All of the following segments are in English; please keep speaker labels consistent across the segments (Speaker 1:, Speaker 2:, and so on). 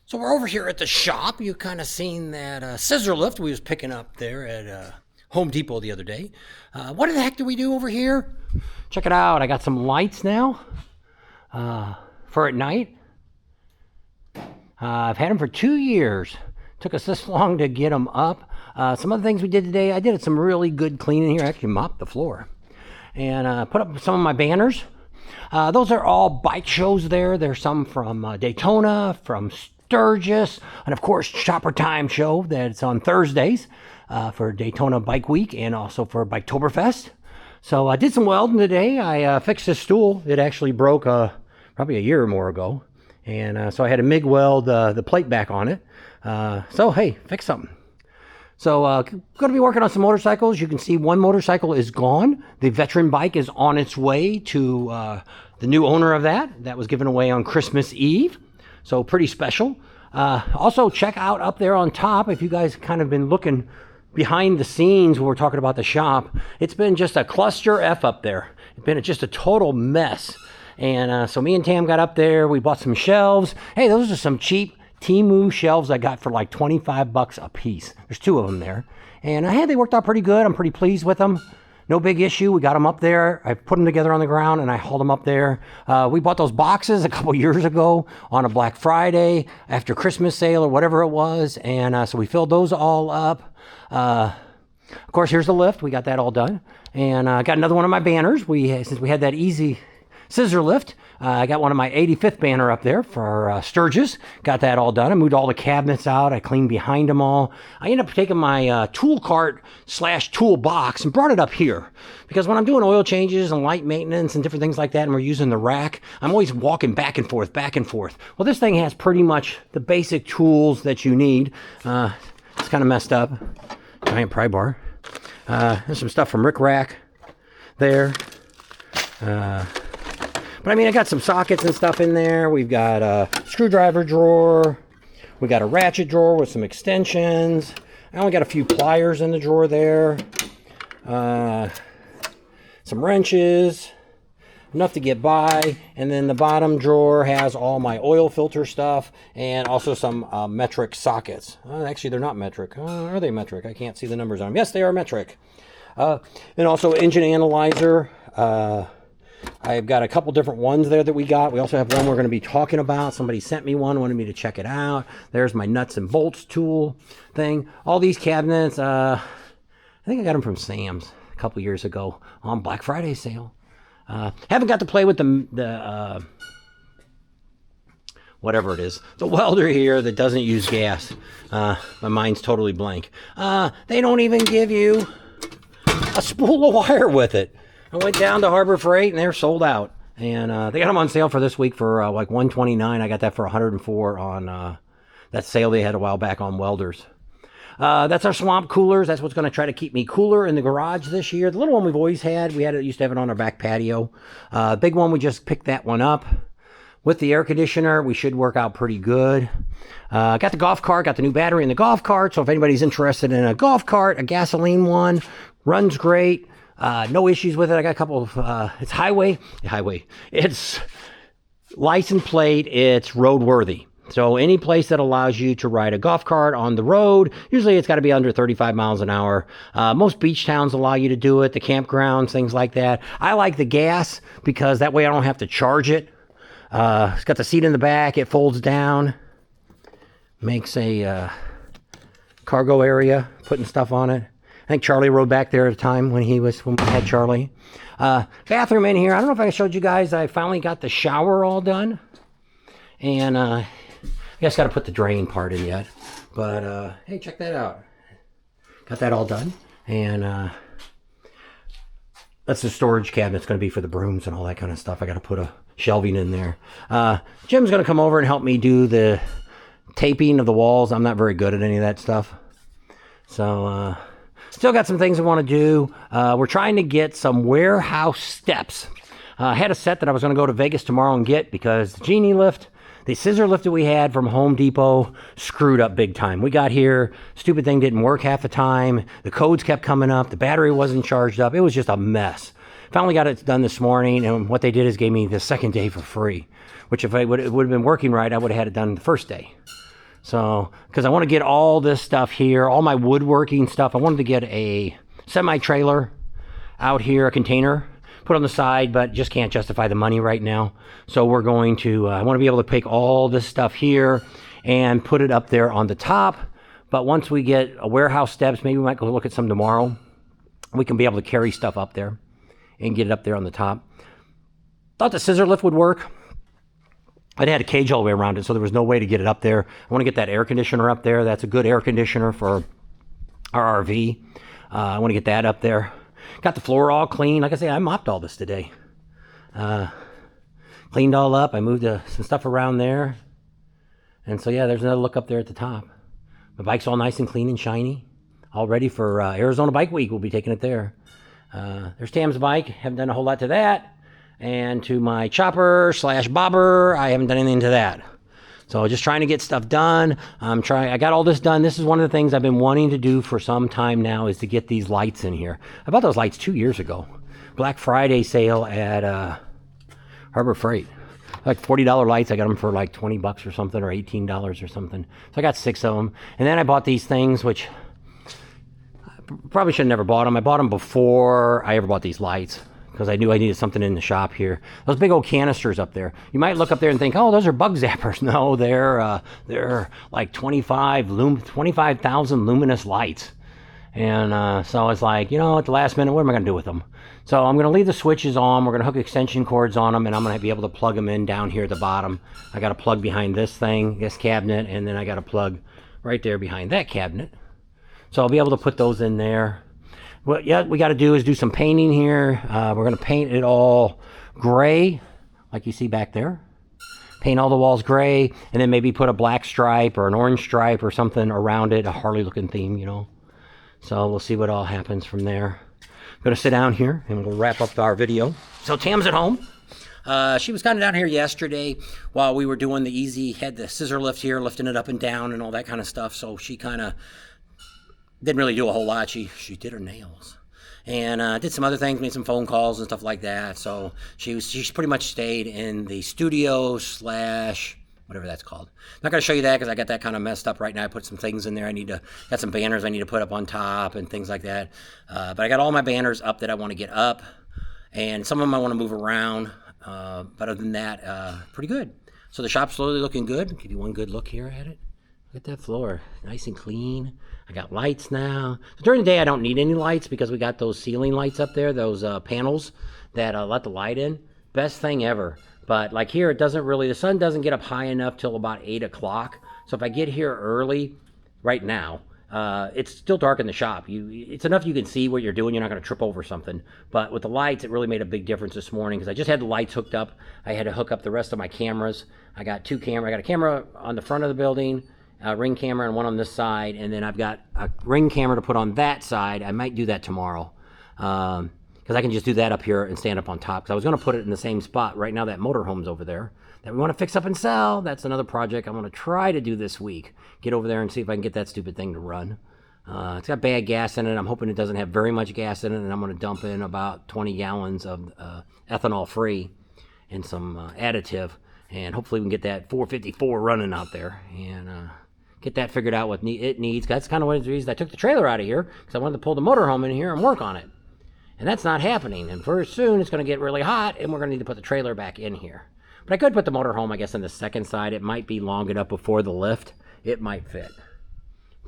Speaker 1: So we're over here at the shop. You kind of seen that scissor lift we was picking up there at Home Depot the other day. What the heck do we do over here? Check it out. I got some lights now for at night. I've had them for 2 years. Took us this long to get them up. Some other things we did today, I did some really good cleaning here. I actually mopped the floor. And put up some of my banners. Those are all bike shows there. There's some from Daytona, from Sturgis, and of course Chopper Time show that's on Thursdays for Daytona Bike Week and also for Biketoberfest. So I did some welding today. I fixed this stool. It actually broke probably a year or more ago. And so I had to MIG weld the plate back on it. So hey, fix something. So going to be working on some motorcycles. You can see one motorcycle is gone. The veteran bike is on its way to the new owner of that. That was given away on Christmas Eve. So pretty special. Also check out up there on top, if you guys kind of been looking behind the scenes when we're talking about the shop, it's been just a cluster F up there. It's been just a total mess. And so me and Tam got up there. We bought some shelves. Hey, those are some cheap Temu shelves I got for like 25 bucks a piece. There's 2 of them there. And they worked out pretty good. I'm pretty pleased with them. No big issue. We got them up there. I put them together on the ground and I hauled them up there. We bought those boxes a couple years ago on a Black Friday after Christmas sale or whatever it was. And so we filled those all up. Of course, here's the lift. We got that all done. And I got another one of my banners. Since we had that easy scissor lift, I got one of my 85th banner up there for Sturgis. Got that all done. I moved all the cabinets out. I cleaned behind them all. I ended up taking my tool cart / toolbox and brought it up here. Because when I'm doing oil changes and light maintenance and different things like that, and we're using the rack, I'm always walking back and forth, back and forth. Well, this thing has pretty much the basic tools that you need. It's kind of messed up. Giant pry bar. There's some stuff from Rick Rack there. But I mean, I got some sockets and stuff in there. We've got a screwdriver drawer. We got a ratchet drawer with some extensions. I only got a few pliers in the drawer there. Some wrenches. Enough to get by. And then the bottom drawer has all my oil filter stuff and also some metric sockets. Actually, they're not metric. Are they metric? I can't see the numbers on them. Yes, they are metric. And also engine analyzer. I've got a couple different ones there that we got. We also have one we're going to be talking about. Somebody sent me one, wanted me to check it out. There's my nuts and bolts tool thing. All these cabinets, I think I got them from Sam's a couple years ago on Black Friday sale. Haven't got to play with the whatever it is, the welder here that doesn't use gas. My mind's totally blank. They don't even give you a spool of wire with it. I went down to Harbor Freight and they're sold out. And they got them on sale for this week for like $129. I got that for $104 on that sale they had a while back on welders. That's our swamp coolers. That's what's going to try to keep me cooler in the garage this year. The little one we've always had. Used to have it on our back patio. Big one, we just picked that one up. With the air conditioner, we should work out pretty good. Got the golf cart, got the new battery in the golf cart. So if anybody's interested in a golf cart, a gasoline one, runs great. No issues with it. I got a couple of, it's highway. It's license plate. It's roadworthy. So any place that allows you to ride a golf cart on the road, usually it's got to be under 35 miles an hour. Most beach towns allow you to do it, the campgrounds, things like that. I like the gas because that way I don't have to charge it. It's got the seat in the back. It folds down. Makes a cargo area, putting stuff on it. I think Charlie rode back there at a time when we had Charlie. Bathroom in here. I don't know if I showed you guys. I finally got the shower all done. And I guess got to put the drain part in yet. But hey, check that out. Got that all done. And that's the storage cabinet. It's going to be for the brooms and all that kind of stuff. I got to put a shelving in there. Jim's going to come over and help me do the taping of the walls. I'm not very good at any of that stuff. So still got some things I want to do. We're trying to get some warehouse steps. I had a set that I was going to go to Vegas tomorrow and get because the Genie lift, the scissor lift that we had from Home Depot screwed up big time. We got here, stupid thing didn't work half the time. The codes kept coming up. The battery wasn't charged up. It was just a mess. Finally got it done this morning, and what they did is gave me the second day for free, which if it would have been working right, I would have had it done the first day. So, because I want to get all this stuff here, all my woodworking stuff. I wanted to get a semi-trailer out here, a container, put on the side, but just can't justify the money right now. So we're going to, I want to be able to pick all this stuff here and put it up there on the top. But once we get a warehouse steps, maybe we might go look at some tomorrow. We can be able to carry stuff up there and get it up there on the top. Thought the scissor lift would work. I had a cage all the way around it, so there was no way to get it up there. I want to get that air conditioner up there. That's a good air conditioner for our RV. I want to get that up there. Got the floor all clean. Like I say, I mopped all this today. Cleaned all up. I moved some stuff around there. And so, yeah, there's another look up there at the top. My bike's all nice and clean and shiny. All ready for Arizona Bike Week. We'll be taking it there. There's TAM'S bike. Haven't done a whole lot to that. And to my chopper / bobber, I haven't done anything to that. So just trying to get stuff done. I got all this done. This is one of the things I've been wanting to do for some time now, is to get these lights in here. I bought those lights 2 years ago. Black Friday sale at Harbor Freight. Like $40 lights. I got them for like $20 or something, or $18 or something. So I got 6 of them. And then I bought these things, which I probably should have never bought them. I bought them before I ever bought these lights, because I knew I needed something in the shop here. Those big old canisters up there. You might look up there and think, oh, those are bug zappers. No, they're like 25,000 luminous lights. And so I was like, you know, at the last minute, what am I going to do with them? So I'm going to leave the switches on. We're going to hook extension cords on them, and I'm going to be able to plug them in down here at the bottom. I got a plug behind this thing, this cabinet, and then I got a plug right there behind that cabinet. So I'll be able to put those in there. What we got to do is do some painting here. We're going to paint it all gray, like you see back there. Paint all the walls gray, and then maybe put a black stripe or an orange stripe or something around it, a Harley-looking theme, you know. So we'll see what all happens from there. I'm going to sit down here, and we'll wrap up our video. So Tam's at home. She was kind of down here yesterday while we were doing the easy, had the scissor lift here, lifting it up and down and all that kind of stuff. So she kind of didn't really do a whole lot. She did her nails and did some other things, made some phone calls and stuff like that. So she's pretty much stayed in the studio / whatever that's called. I'm not going to show you that because I got that kind of messed up right now. I put some things in there. Got some banners I need to put up on top and things like that. But I got all my banners up that I want to get up, and some of them I want to move around. But other than that, pretty good. So the shop's slowly looking good. I'll give you one good look here at it. Look at that floor, nice and clean. I got lights now. So during the day, I don't need any lights because we got those ceiling lights up there, those panels that let the light in. Best thing ever. But like here, it doesn't really, the sun doesn't get up high enough till about 8 o'clock. So if I get here early, right now, it's still dark in the shop. It's enough you can see what you're doing. You're not going to trip over something. But with the lights, it really made a big difference this morning because I just had the lights hooked up. I had to hook up the rest of my cameras. I got 2 cameras. I got a camera on the front of the building, a ring camera, and one on this side. And then I've got a ring camera to put on that side. I might do that tomorrow. Because I can just do that up here and stand up on top. Because I was going to put it in the same spot. Right now, that motorhome's over there that we want to fix up and sell. That's another project I'm going to try to do this week. Get over there and see if I can get that stupid thing to run. It's got bad gas in it. I'm hoping it doesn't have very much gas in it. And I'm going to dump in about 20 gallons of ethanol free and some additive. And hopefully we can get that 454 running out there. And get that figured out what it needs. That's kind of one of the reasons I took the trailer out of here. Because I wanted to pull the motorhome in here and work on it. And that's not happening. And very soon it's going to get really hot and we're going to need to put the trailer back in here. But I could put the motorhome, I guess, on the second side. It might be long enough before the lift. It might fit.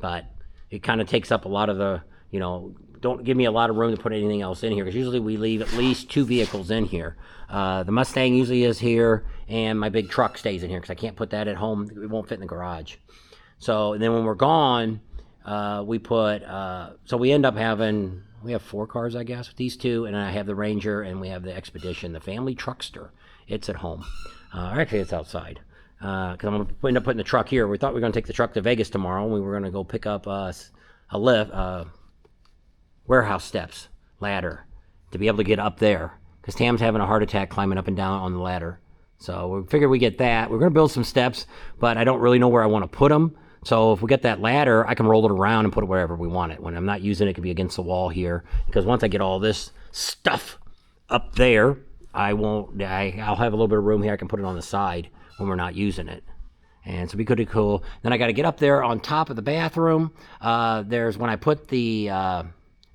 Speaker 1: But it kind of takes up a lot of the, don't give me a lot of room to put anything else in here. Because usually we leave at least 2 vehicles in here. The Mustang usually is here. And my big truck stays in here because I can't put that at home. It won't fit in the garage. So, and then when we're gone, we put, so we end up having... We have 4 cars, I guess, with these 2, and I have the Ranger, and we have the Expedition, the family truckster. It's at home. Actually, it's outside, because I'm going to end up putting the truck here. We thought we were going to take the truck to Vegas tomorrow, and we were going to go pick up a lift, warehouse steps, ladder, to be able to get up there, because Tam's having a heart attack climbing up and down on the ladder. So we figured we get that. We're going to build some steps, but I don't really know where I want to put them. So if we get that ladder, I can roll it around and put it wherever we want it. When I'm not using it, it can be against the wall here. Because once I get all this stuff up there, I'll have a little bit of room here. I can put it on the side when we're not using it. And so it'd be pretty cool. Then I got to get up there on top of the bathroom. There's when I put the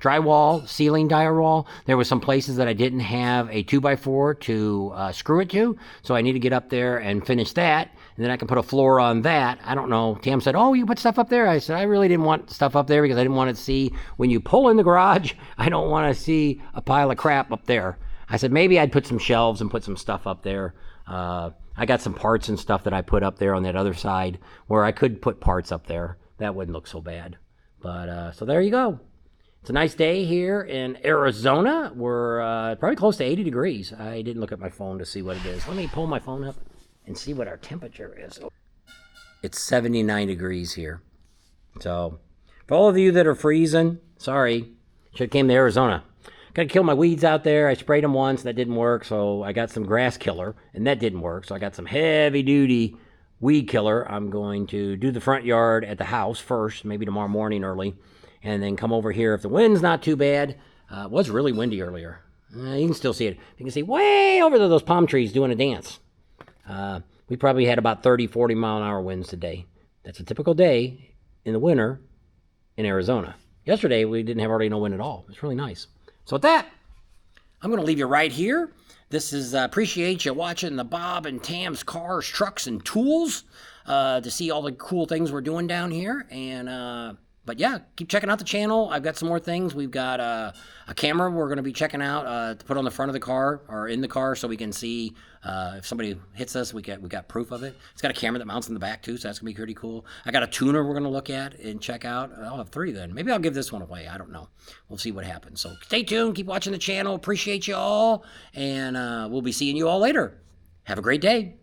Speaker 1: drywall, ceiling drywall, there were some places that I didn't have a 2x4 to screw it to. So I need to get up there and finish that. And then I can put a floor on that. I don't know. Tam said, oh, you put stuff up there? I said, I really didn't want stuff up there because I didn't want to see, when you pull in the garage, I don't want to see a pile of crap up there. I said, maybe I'd put some shelves and put some stuff up there. I got some parts and stuff that I put up there on that other side where I could put parts up there. That wouldn't look so bad. But so there you go. It's a nice day here in Arizona. We're probably close to 80 degrees. I didn't look at my phone to see what it is. Let me pull my phone up and see what our temperature is. It's 79 degrees here. So for all of you that are freezing, sorry, should have came to Arizona. Got to kill my weeds out there. I sprayed them once, that didn't work, so I got some grass killer, and that didn't work. So I got some heavy-duty weed killer. I'm going to do the front yard at the house first, maybe tomorrow morning early, and then come over here if the wind's not too bad. It was really windy earlier. You can still see it. You can see way over there, those palm trees doing a dance. We probably had about 30, 40 mile an hour winds today. That's a typical day in the winter in Arizona. Yesterday, we didn't have hardly no wind at all. It's really nice. So with that, I'm going to leave you right here. This is, appreciate you watching the Bob and Tam's Cars, Trucks, and Tools to see all the cool things we're doing down here. And, but yeah, keep checking out the channel. I've got some more things. We've got a camera we're going to be checking out to put on the front of the car or in the car so we can see if somebody hits us, we got proof of it. It's got a camera that mounts in the back too, so that's going to be pretty cool. I got a tuner we're going to look at and check out. I'll have 3 then. Maybe I'll give this one away. I don't know. We'll see what happens. So stay tuned. Keep watching the channel. Appreciate you all. And we'll be seeing you all later. Have a great day.